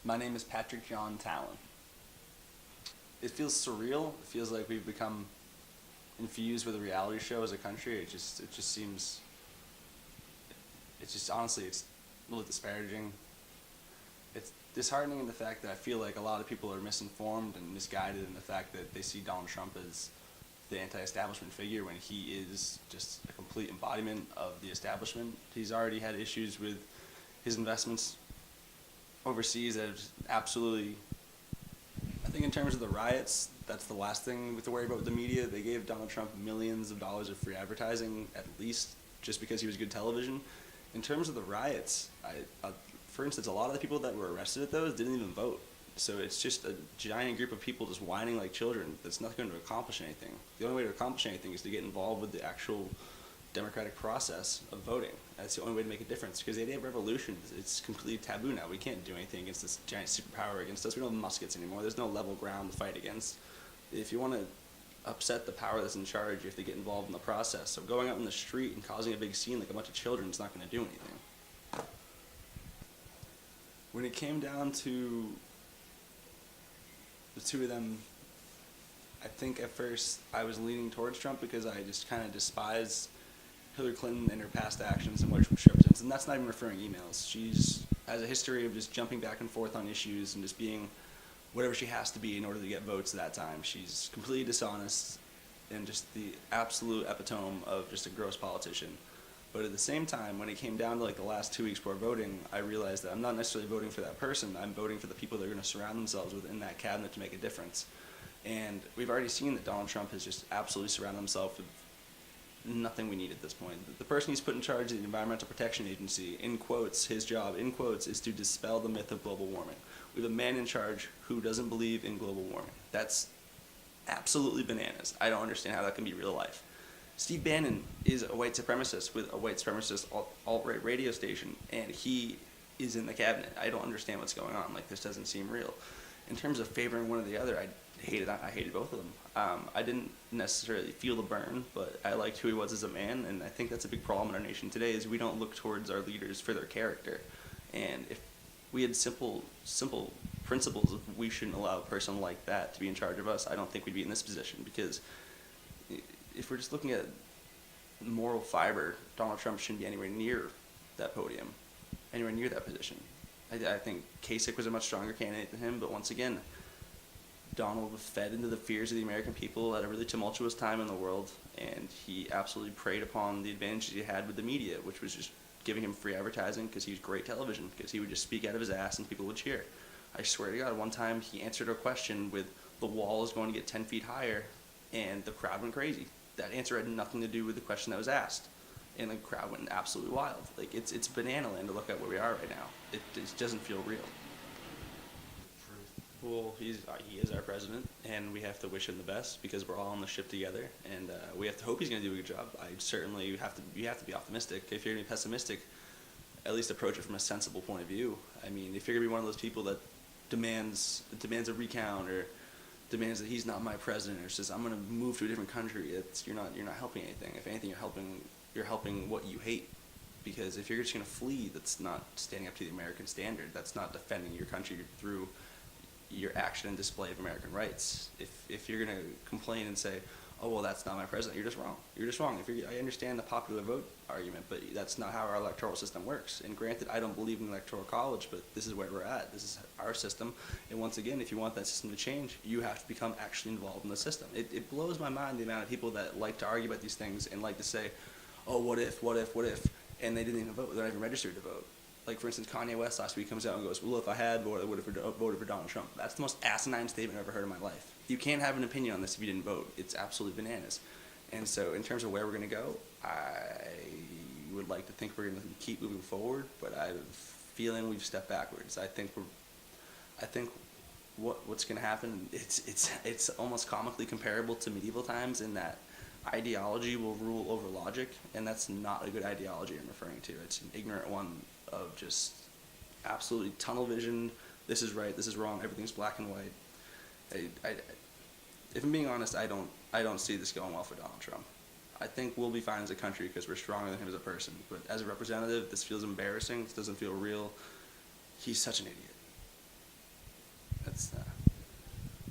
My name is Patrick John Taillon. It feels surreal. It feels like we've become infused with a reality show as a country. It just seems, it's just honestly, it's a little disparaging. It's disheartening in the fact that I feel like a lot of people are misinformed and misguided in the fact that they see Donald Trump as the anti-establishment figure when he is just a complete embodiment of the establishment. He's already had issues with his investments overseas that have just absolutely, I think in terms of the riots, that's the last thing we have to worry about with the media. They gave Donald Trump millions of dollars of free advertising, at least, just because he was good television. In terms of the riots, for instance, a lot of the people that were arrested at those didn't even vote. So it's just a giant group of people just whining like children that's not going to accomplish anything. The only way to accomplish anything is to get involved with the actual democratic process of voting. That's the only way to make a difference, because the idea of revolution, it's completely taboo now. We can't do anything against this giant superpower against us. We don't have muskets anymore. There's no level ground to fight against. If you want to upset the power that's in charge, you have to get involved in the process. So going out in the street and causing a big scene like a bunch of children is not going to do anything. When it came down to the two of them, I think at first I was leaning towards Trump because I just kind of despise Hillary Clinton and her past actions and what she represents. And that's not even referring emails. She's has a history of just jumping back and forth on issues and just being whatever she has to be in order to get votes at that time. She's completely dishonest and just the absolute epitome of just a gross politician. But at the same time, when it came down to like the last 2 weeks before voting, I realized that I'm not necessarily voting for that person. I'm voting for the people that are going to surround themselves within that cabinet to make a difference. And we've already seen that Donald Trump has just absolutely surrounded himself with nothing we need at this point. The person he's put in charge of the Environmental Protection Agency, in quotes, his job, in quotes, is to dispel the myth of global warming. We have a man in charge who doesn't believe in global warming. That's absolutely bananas. I don't understand how that can be real life. Steve Bannon is a white supremacist with a white supremacist alt-right radio station, and he is in the cabinet. I don't understand what's going on. Like, this doesn't seem real. In terms of favoring one or the other, I hated both of them. I didn't necessarily feel the burn, but I liked who he was as a man, and I think that's a big problem in our nation today is we don't look towards our leaders for their character. And if we had simple principles of we shouldn't allow a person like that to be in charge of us, I don't think we'd be in this position, because if we're just looking at moral fiber, Donald Trump shouldn't be anywhere near that podium, anywhere near that position. I think Kasich was a much stronger candidate than him, but once again, Donald was fed into the fears of the American people at a really tumultuous time in the world, and he absolutely preyed upon the advantages he had with the media, which was just giving him free advertising because he was great television, because he would just speak out of his ass and people would cheer. I swear to God, one time he answered a question with the wall is going to get 10 feet higher, and the crowd went crazy. That answer had nothing to do with the question that was asked, and the crowd went absolutely wild. Like, it's banana land to look at where we are right now. It doesn't feel real. Well, he is our president, and we have to wish him the best because we're all on the ship together, and we have to hope he's going to do a good job. You have to be optimistic. If you're going to be pessimistic, at least approach it from a sensible point of view. I mean, if you're going to be one of those people that demands a recount or demands that he's not my president or says I'm going to move to a different country, you're not helping anything. If anything, you're helping what you hate. Because if you're just going to flee, that's not standing up to the American standard. That's not defending your country through your action and display of American rights. If you're going to complain and say, oh, well, that's not my president, you're just wrong. You're just wrong. I understand the popular vote argument, but that's not how our electoral system works. And granted, I don't believe in electoral college, but this is where we're at. This is our system. And once again, if you want that system to change, you have to become actually involved in the system. It blows my mind the amount of people that like to argue about these things and like to say, oh, what if, and they didn't even vote. They're not even registered to vote. Like, for instance, Kanye West last week comes out and goes, well, if I had voted, I would have voted for Donald Trump. That's the most asinine statement I've ever heard in my life. You can't have an opinion on this if you didn't vote. It's absolutely bananas. And so in terms of where we're going to go, I would like to think we're going to keep moving forward, but I have a feeling we've stepped backwards. I think what's going to happen, it's almost comically comparable to medieval times in that ideology will rule over logic, and that's not a good ideology I'm referring to. It's an ignorant one of just absolutely tunnel vision. This is right, this is wrong, everything's black and white. If I'm being honest, I don't see this going well for Donald Trump. I think we'll be fine as a country because we're stronger than him as a person. But as a representative, this feels embarrassing. This doesn't feel real. He's such an idiot.